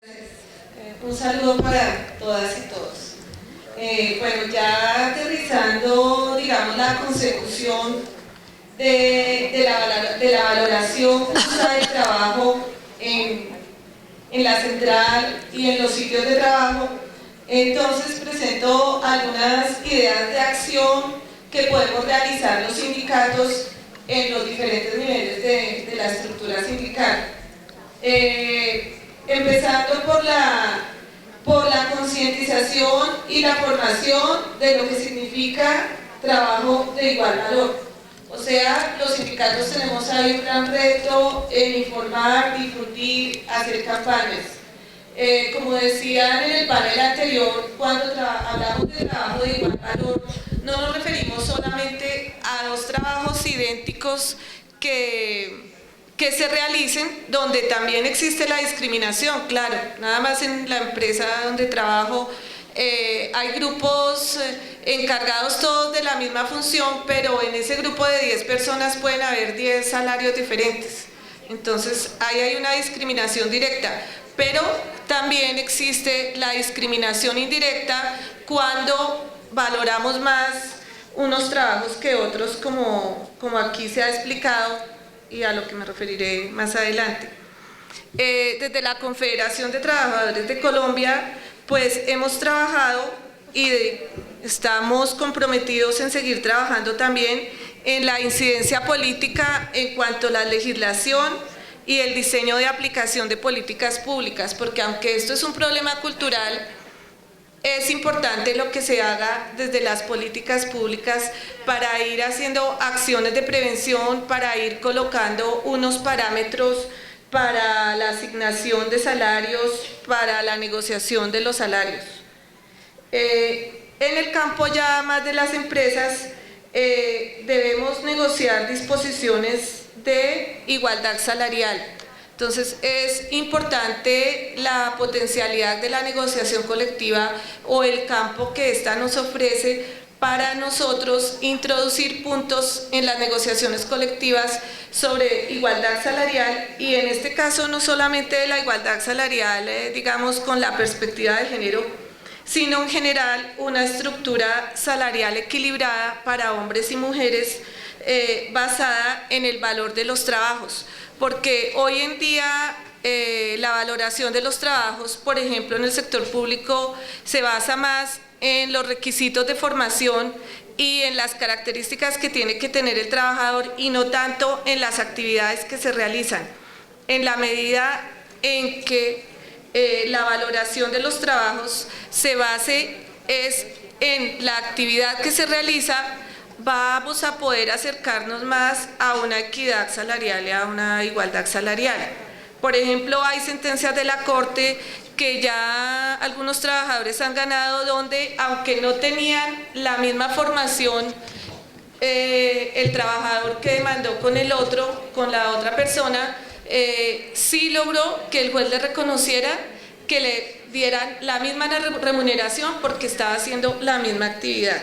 Un saludo para todas y todos. Bueno, ya aterrizando, digamos, la consecución de la valoración justa del trabajo en la central y en los sitios de trabajo, entonces presento algunas ideas de acción que podemos realizar los sindicatos en los diferentes niveles de la estructura sindical. Empezando por la concientización y la formación de lo que significa trabajo de igual valor. O sea, los sindicatos tenemos ahí un gran reto en informar, difundir, hacer campañas. Como decían en el panel anterior, cuando hablamos de trabajo de igual valor, no nos referimos solamente a dos trabajos idénticos que se realicen, donde también existe la discriminación, claro, nada más en la empresa donde trabajo hay grupos encargados todos de la misma función, pero en ese grupo de 10 personas pueden haber 10 salarios diferentes, entonces ahí hay una discriminación directa, pero también existe la discriminación indirecta cuando valoramos más unos trabajos que otros, como aquí se ha explicado, y a lo que me referiré más adelante. Desde la Confederación de Trabajadores de Colombia, pues hemos trabajado y estamos comprometidos en seguir trabajando también en la incidencia política en cuanto a la legislación y el diseño de aplicación de políticas públicas, porque aunque esto es un problema cultural, es importante lo que se haga desde las políticas públicas para ir haciendo acciones de prevención, para ir colocando unos parámetros para la asignación de salarios, para la negociación de los salarios. En el campo ya más de las empresas, debemos negociar disposiciones de igualdad salarial. Entonces es importante la potencialidad de la negociación colectiva o el campo que ésta nos ofrece para nosotros introducir puntos en las negociaciones colectivas sobre igualdad salarial, y en este caso no solamente de la igualdad salarial, digamos con la perspectiva de género, sino en general una estructura salarial equilibrada para hombres y mujeres basada en el valor de los trabajos. Porque hoy en día la valoración de los trabajos, por ejemplo en el sector público, se basa más en los requisitos de formación y en las características que tiene que tener el trabajador y no tanto en las actividades que se realizan. En la medida en que la valoración de los trabajos se base en la actividad que se realiza, vamos a poder acercarnos más a una equidad salarial y a una igualdad salarial. Por ejemplo, hay sentencias de la Corte que ya algunos trabajadores han ganado donde, aunque no tenían la misma formación, el trabajador que demandó con la otra persona, sí logró que el juez le reconociera, que le dieran la misma remuneración porque estaba haciendo la misma actividad.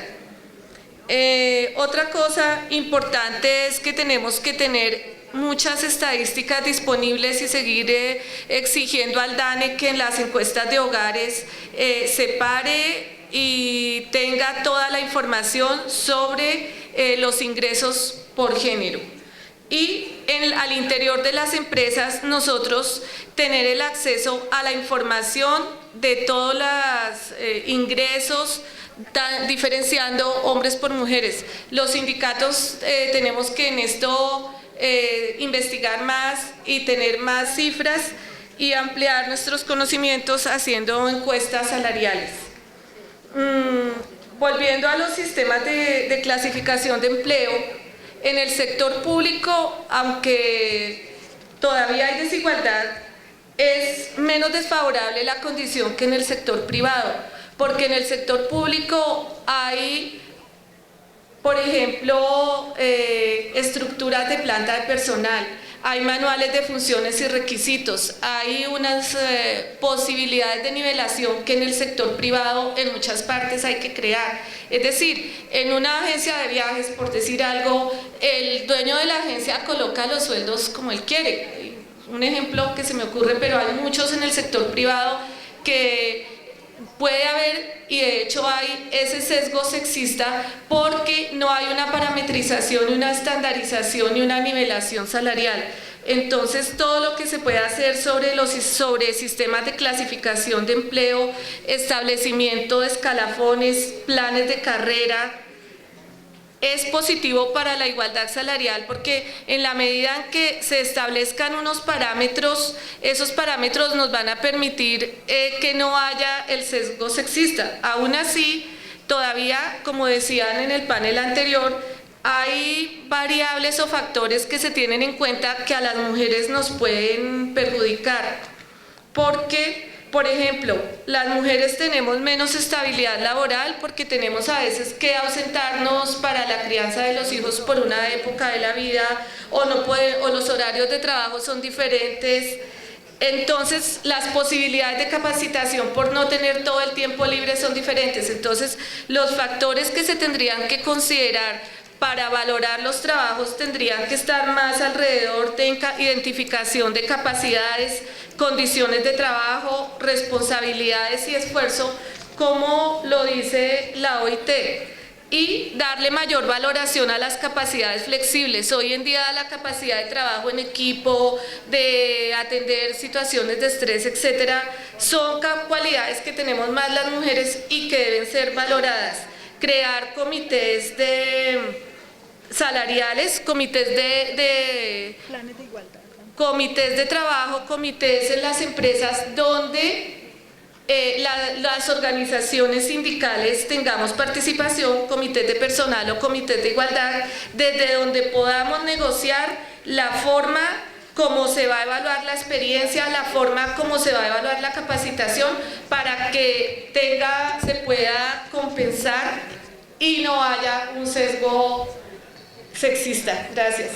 Otra cosa importante es que tenemos que tener muchas estadísticas disponibles y seguir exigiendo al DANE que en las encuestas de hogares separe y tenga toda la información sobre los ingresos por género. Y al interior de las empresas nosotros tener el acceso a la información de todos los ingresos, diferenciando hombres por mujeres. Los sindicatos tenemos que en esto investigar más y tener más cifras y ampliar nuestros conocimientos haciendo encuestas salariales. Volviendo a los sistemas de clasificación de empleo, en el sector público, aunque todavía hay desigualdad, es menos desfavorable la condición que en el sector privado, porque en el sector público hay, por ejemplo, estructuras de planta de personal, hay manuales de funciones y requisitos, hay unas posibilidades de nivelación que en el sector privado en muchas partes hay que crear. Es decir, en una agencia de viajes, por decir algo, el dueño de la agencia coloca los sueldos como él quiere. un ejemplo que se me ocurre, pero hay muchos en el sector privado que puede haber, y de hecho hay ese sesgo sexista porque no hay una parametrización, una estandarización y una nivelación salarial. Entonces todo lo que se puede hacer sobre sistemas de clasificación de empleo, establecimiento de escalafones, planes de carrera, es positivo para la igualdad salarial, porque en la medida en que se establezcan unos parámetros, esos parámetros nos van a permitir que no haya el sesgo sexista. Aún así, todavía, como decían en el panel anterior, hay variables o factores que se tienen en cuenta que a las mujeres nos pueden perjudicar, porque por ejemplo, las mujeres tenemos menos estabilidad laboral porque tenemos a veces que ausentarnos para la crianza de los hijos por una época de la vida, o los horarios de trabajo son diferentes. Entonces, las posibilidades de capacitación por no tener todo el tiempo libre son diferentes. Entonces, los factores que se tendrían que considerar para valorar los trabajos tendrían que estar más alrededor de identificación de capacidades, condiciones de trabajo, responsabilidades y esfuerzo, como lo dice la OIT, y darle mayor valoración a las capacidades flexibles. Hoy en día la capacidad de trabajo en equipo, de atender situaciones de estrés, etcétera, son cualidades que tenemos más las mujeres y que deben ser valoradas. Crear comités salariales, comités planes de igualdad, comités de trabajo, comités en las empresas donde las organizaciones sindicales tengamos participación, comités de personal o comités de igualdad, desde donde podamos negociar la forma como se va a evaluar la experiencia, la forma como se va a evaluar la capacitación, para que se pueda compensar y no haya un sesgo sexista. Gracias.